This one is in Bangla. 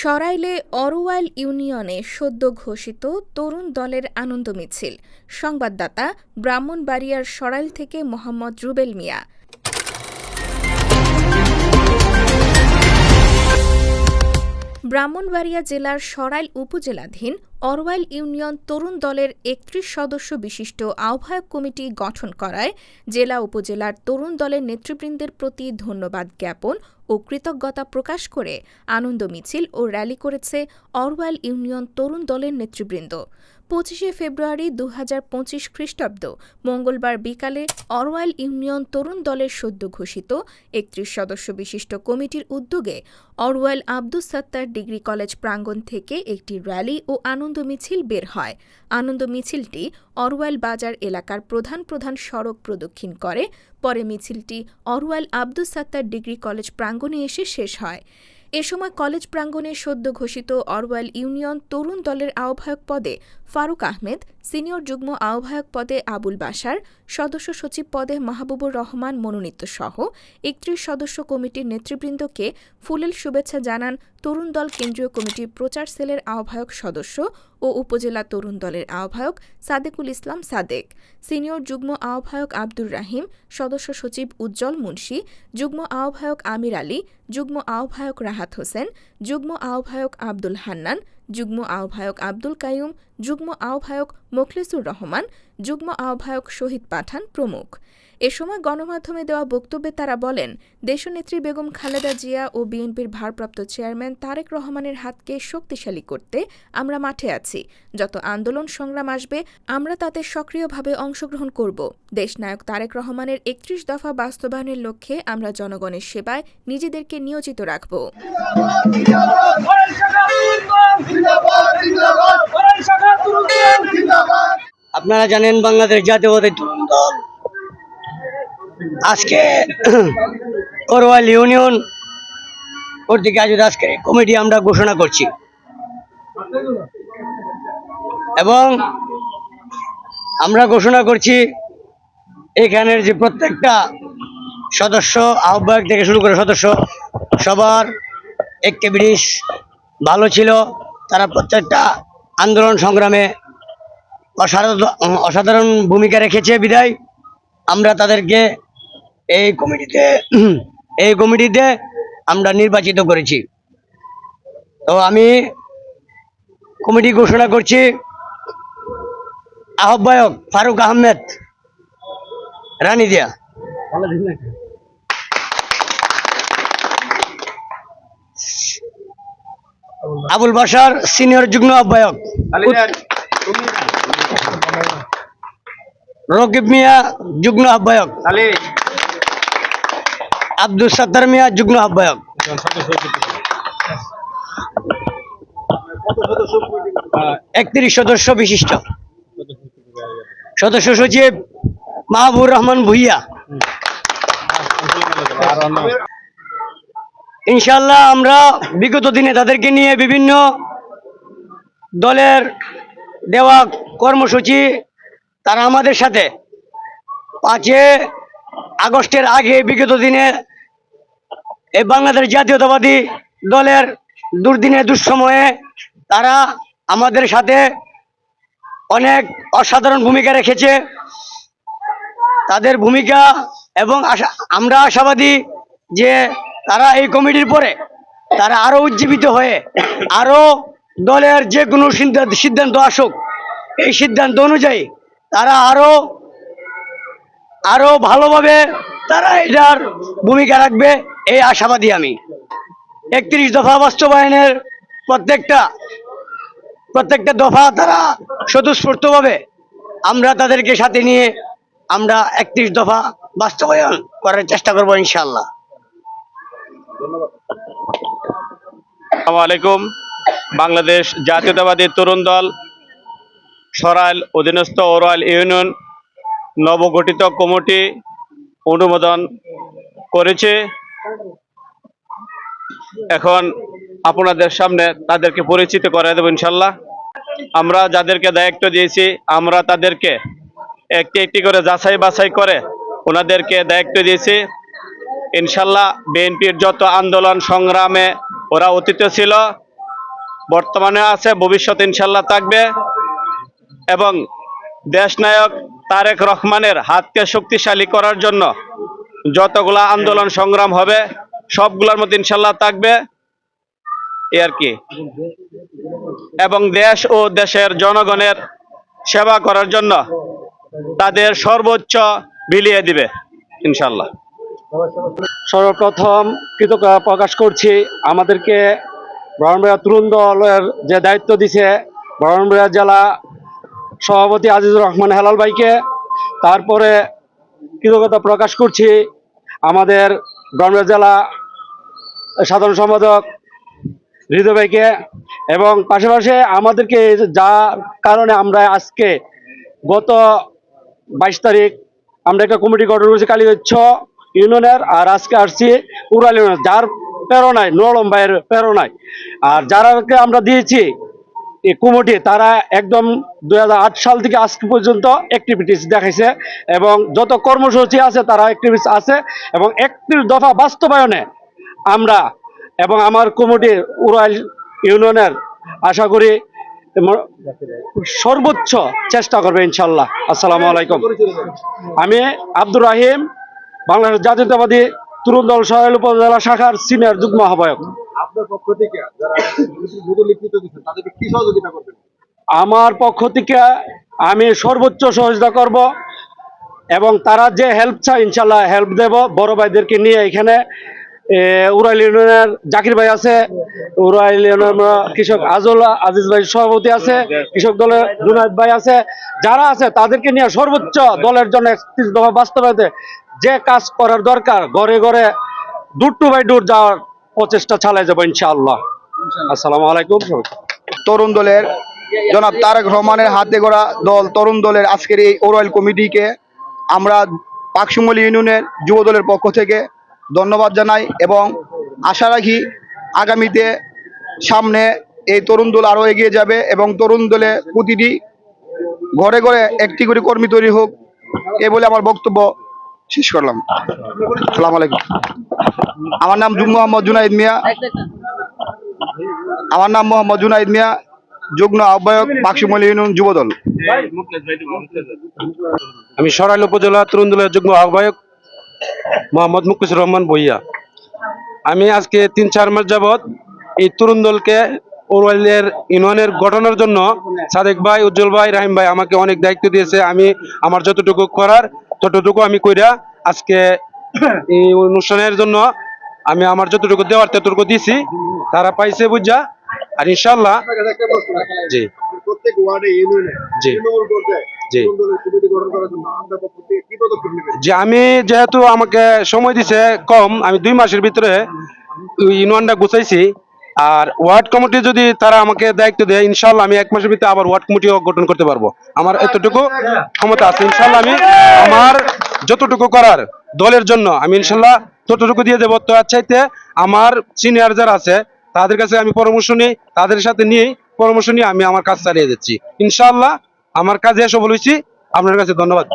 সরাইলে অরোয়াল ইউনিয়নে সদ্য ঘোষিত তরুণ দলের আনন্দ মিছিল। সংবাদদাতা ব্রাহ্মণবাড়িয়ার সরাইল থেকে মোহাম্মদ রুবেল মিয়া। ব্রাহ্মণবাড়িয়া জেলার সরাইল উপজেলাধীন অরোয়াল ইউনিয়ন তরুণ দলের ৩১ সদস্য বিশিষ্ট আহ্বায়ক কমিটি গঠন করায় জেলা উপজেলার তরুণ দলের নেতৃবৃন্দের প্রতি ধন্যবাদ জ্ঞাপন ও কৃতজ্ঞতা প্রকাশ করে আনন্দ মিছিল ও র্যালি করেছে অরোয়াল ইউনিয়ন তরুণ দলের নেতৃবৃন্দ। ২৫শে ফেব্রুয়ারি ২০২৫ খ্রিস্টাব্দ মঙ্গলবার বিকালে অরোয়াল ইউনিয়ন তরুণ দলের সদ্য ঘোষিত ৩১ সদস্য বিশিষ্ট কমিটির উদ্যোগে অরোয়াল আব্দুস সাত্তার ডিগ্রি কলেজ প্রাঙ্গণ থেকে একটি র্যালি ও আনন্দ মিছিল বের হয়। আনন্দ মিছিলটি অরোয়াল বাজার এলাকার প্রধান প্রধান সড়ক প্রদক্ষিণ করে। পরে মিছিলটি অরোয়াল আব্দুস সাত্তার ডিগ্রি কলেজ প্রাঙ্গণে এসে শেষ হয়। এ সময় কলেজ প্রাঙ্গণে সদ্য ঘোষিত অরোয়াল ইউনিয়ন তরুণ দলের আহ্বায়ক পদে ফারুক আহমেদ, সিনিয়র যুগ্ম আহ্বায়ক পদে আবুল বাশার, সদস্য সচিব পদে মাহবুবুর রহমান মনোনীতসহ ৩১ সদস্য কমিটির নেতৃবৃন্দকে ফুলেল শুভেচ্ছা জানান তরুণ দল কেন্দ্রীয় কমিটির প্রচার সেলের আহ্বায়ক সদস্য ও উপজেলা তরুণ দলের আহ্বায়ক সাদেকুল ইসলাম সাদেক, সিনিয়র যুগ্ম আহ্বায়ক আব্দুর রাহিম, সদস্য সচিব উজ্জ্বল মুন্সি, যুগ্ম আহ্বায়ক আমির আলী, যুগ্ম আহ্বায়ক রাহাত হোসেন, যুগ্ম আহ্বায়ক আব্দুল হান্নান, যুগ্ম আহ্বায়ক আব্দুল কাইয়ুম, যুগ্ম আহ্বায়ক মোখলেসুর রহমান, যুগ্ম আহ্বায়ক শহীদ পাঠান প্রমুখ। এ সময় গণমাধ্যমে দেওয়া বক্তব্যে তারা বলেন, দেশনেত্রী বেগম খালেদা জিয়া ও বিএনপির ভারপ্রাপ্ত চেয়ারম্যান তারেক রহমানের হাতকে শক্তিশালী করতে আমরা মাঠে আছি। যত আন্দোলন সংগ্রাম আসবে আমরা তাতে সক্রিয়ভাবে অংশগ্রহণ করব। দেশনায়ক তারেক রহমানের ৩১ দফা বাস্তবায়নের লক্ষ্যে আমরা জনগণের সেবায় নিজেদেরকে নিয়োজিত রাখব। আপনারা জানেন বাংলাদেশ জাতীয়তাবাদী তরুণ দল আজকে অরোয়াল ইউনিয়ন কর্তৃক আয়োজিত আজকে কমিটি আমরা ঘোষণা করছি এবং আমরা ঘোষণা করছি এখানের যে প্রত্যেকটা সদস্য আহ্বায়ক থেকে শুরু করে সদস্য সবার অ্যাক্টিভিটিস ভালো ছিল। তারা প্রত্যেকটা আন্দোলন সংগ্রামে অসাধারণ ভূমিকা রেখেছে বিদায় আমরা তাদেরকে এই কমিটিতে আমরা নির্বাচিত করেছি। তো আমি কমিটি ঘোষণা করছি আহ্বায়ক ফারুক আহমেদ রানীদিয়া, আবুল বাশার সিনিয়র যুগ্ম আহ্বায়ক, রকিব মিয়া যুগ্ম আহ্বায়ক, আব্দুস সাত্তার মিয়া যুগ্ম আহ্বায়ক, ৩১ সদস্য বিশিষ্ট সদস্য সচিব মাহবুবুর রহমান ভুইয়া। ইনশাআল্লাহ আমরা বিগত দিনে তাদেরকে নিয়ে বিভিন্ন দলের দেওয়া কর্মসূচি তারা আমাদের সাথে ৫ আগস্টের আগে বিগত দিনে এই বাংলাদেশ জাতীয়তাবাদী দলের দুর্দিনে দুঃসময়ে তারা আমাদের সাথে অনেক অসাধারণ ভূমিকা রেখেছে। তাদের ভূমিকা এবং আমরা আশাবাদী যে তারা এই কমিটির পরে তারা আরো উজ্জীবিত হয়ে আরো দলের যে কোনো সিদ্ধান্ত আসুক এই সিদ্ধান্ত অনুযায়ী তারা আরো ভালোভাবে তারা এটার ভূমিকা রাখবে এই আশাবাদী আমি। ৩১ দফা বাস্তবায়নের প্রত্যেকটা দফা তারা স্বতঃস্ফূর্তভাবে আমরা তাদেরকে সাথে নিয়ে আমরা ৩১ দফা বাস্তবায়ন করার চেষ্টা করবো ইনশাআল্লাহ। আসসালামু আলাইকুম। বাংলাদেশ জাতীয়তাবাদী তরুণ দল সরাইল অধীনস্থ অরোয়াল ইউনিয়ন নবগঠিত কমিটি অনুমোদন করেছে। এখন আপনাদের সামনে তাদেরকে পরিচিত করে দেব ইনশাল্লাহ। আমরা যাদেরকে দায়িত্ব দিয়েছি আমরা তাদেরকে একটি একটি করে যাচাই বাছাই করে ওনাদেরকে দায়িত্ব দিয়েছি। ইনশাল্লাহ বিএনপির যত আন্দোলন সংগ্রামে ওরা অতীত ছিল বর্তমানে আছে, ভবিষ্যতে ইনশাল্লাহ থাকবে। এবং দেশনায়ক তারেক রহমানের হাতকে শক্তিশালী করার জন্য যতগুলা আন্দোলন সংগ্রাম হবে সবগুলোর মধ্যে ইনশাল্লাহ থাকবে এই আর কি। এবং দেশ ও দেশের জনগণের সেবা করার জন্য তাদের সর্বোচ্চ বিলিয়ে দিবে ইনশাল্লাহ। সর্বপ্রথম কৃতজ্ঞতা প্রকাশ করছি আমাদেরকে ব্রাহ্মণবাড়িয়া তরুণ দলের যে দায়িত্ব দিছে ব্রাহ্মণবাড়িয়া জেলা সভাপতি আজিজুর রহমান হেলাল ভাইকে। তারপরে কৃতজ্ঞতা প্রকাশ করছি আমাদের ব্রাহ্মণবাড়িয়া জেলা সাধারণ সম্পাদক হৃদয় ভাইকে। এবং পাশাপাশি আমাদেরকে যার কারণে আমরা আজকে গত 22 তারিখ আমরা একটা কমিটি গঠন করেছি কালীগঞ্জ ইউনিয়নের, আর আজকে আসছি উড়াল ইউনিয়ন, যার প্রেরণায় নুরুল ভাইয়ের প্রেরণায়। আর যারাকে আমরা দিয়েছি এই কমিটি তারা একদম 2008 সাল থেকে আজকে পর্যন্ত অ্যাক্টিভিটিস দেখাইছে এবং যত কর্মসূচি আছে তারা অ্যাক্টিভিটিস আছে এবং 31 দফা বাস্তবায়নে আমরা এবং আমার কমিটি উড়াল ইউনিয়নের আশা করি সর্বোচ্চ চেষ্টা করবে ইনশাল্লাহ। আসসালামু আলাইকুম। আমি আব্দুর রাহিম, বাংলাদেশ জাতীয়তাবাদী তরুণ দল সরাইল উপজেলা শাখার সিনিয়র যুগ্ম আহ্বায়ক। আপনার পক্ষ থেকে যারা নেতৃত্ব দিচ্ছেন তাদেরকে কি সহযোগিতা করবেন? আমার পক্ষ থেকে আমি সর্বোচ্চ সহযোগিতা করব এবং তারা যে হেল্প চায় ইনশাল্লাহ হেল্প দেব। বড় ভাইদেরকে নিয়ে এখানে উড়াইল ইউনিয়নের জাকির ভাই আছে, উড়াইল ইউনিয়নের কৃষক আজিজ ভাই সভাপতি আছে, কৃষক দলের জুনায়েদ ভাই আছে, যারা আছে তাদেরকে নিয়ে সর্বোচ্চ দলের জন্য 31 দফা বাস্তবায়িত যে কাজ করার দরকার ঘরে ঘরে ডোর টু বাই ডোর যাওয়ার প্রচেষ্টা চালিয়ে যাবো ইনশাআল্লাহ। আসসালামু আলাইকুম। তরুণ দলের জনাব তারেক রহমানের হাতে গড়া দল তরুণ দলের আজকের এই ওরাইল কমিটিকে আমরা পাকশিমলি ইউনিয়নের যুব দলের পক্ষ থেকে ধন্যবাদ জানাই এবং আশা রাখি আগামীতে সামনে এই তরুণ দল আরও এগিয়ে যাবে এবং তরুণ দলে প্রতিটি ঘরে ঘরে একটি করে কর্মী তৈরি হোক, এ বলে আমার বক্তব্য শেষ করলাম। আসসালামু আলাইকুম। আমার নাম মোহাম্মদ জুনাইদ মিয়া, যুগ্ম আহ্বায়ক পাকশিমলি ইউনিয়ন যুবদল। আমি সরাইল উপজেলা তরুণ দলের যুগ্ম আহ্বায়ক মোহাম্মদ মুখলিসুর রহমান ভুইয়া। আমি আজকে 3-4 মাস যাবৎ এই তরুণ দলকে ওরাইলের ইউনিয়নের গঠনের জন্য সাদেক ভাই, উজ্জ্বল ভাই, রাহিম ভাই আমাকে অনেক দায়িত্ব দিয়েছে। আমি আমার যতটুকু করার ততটুকু আমি কইরা আজকে এই অনুষ্ঠানের জন্য আমি আমার যতটুকু দেওয়ার ততটুকু দিছি, তারা পাইছে বুঝা। আর ইনশাআল্লাহ জি প্রত্যেক ওয়ার্ডে ইউনিয়নে জি জি কমিটি গঠন করার জন্য আপনার পক্ষ থেকে কি পদক্ষেপ নেবেন? যে আমি যেহেতু আমাকে সময় দিছে কম, আমি 2 মাসের ভিতরে ইউনিয়নটা গুছাইছি। আর ওয়ার্ড কমিটি যদি তারা আমাকে দায়িত্ব দেয় ইনশাআল্লাহ আমি 1 মাসের ভিতরে আবার ওয়ার্ড কমিটিও গঠন করতে পারবো। আমার এতটুকু ক্ষমতা আছে ইনশাআল্লাহ। আমি আমার যতটুকু করার দলের জন্য আমি ইনশাআল্লাহ ততটুকু দিয়ে দেবো। তো চাইতে আমার সিনিয়র যারা আছে তাদের কাছে আমি পরামর্শ নিই, তাদের সাথে নিয়ে পরামর্শ নিয়ে আমি আমার কাজ চালিয়ে যাচ্ছি ইনশাআল্লাহ। আমার কাজে সফল হয়েছি। আপনার কাছে ধন্যবাদ।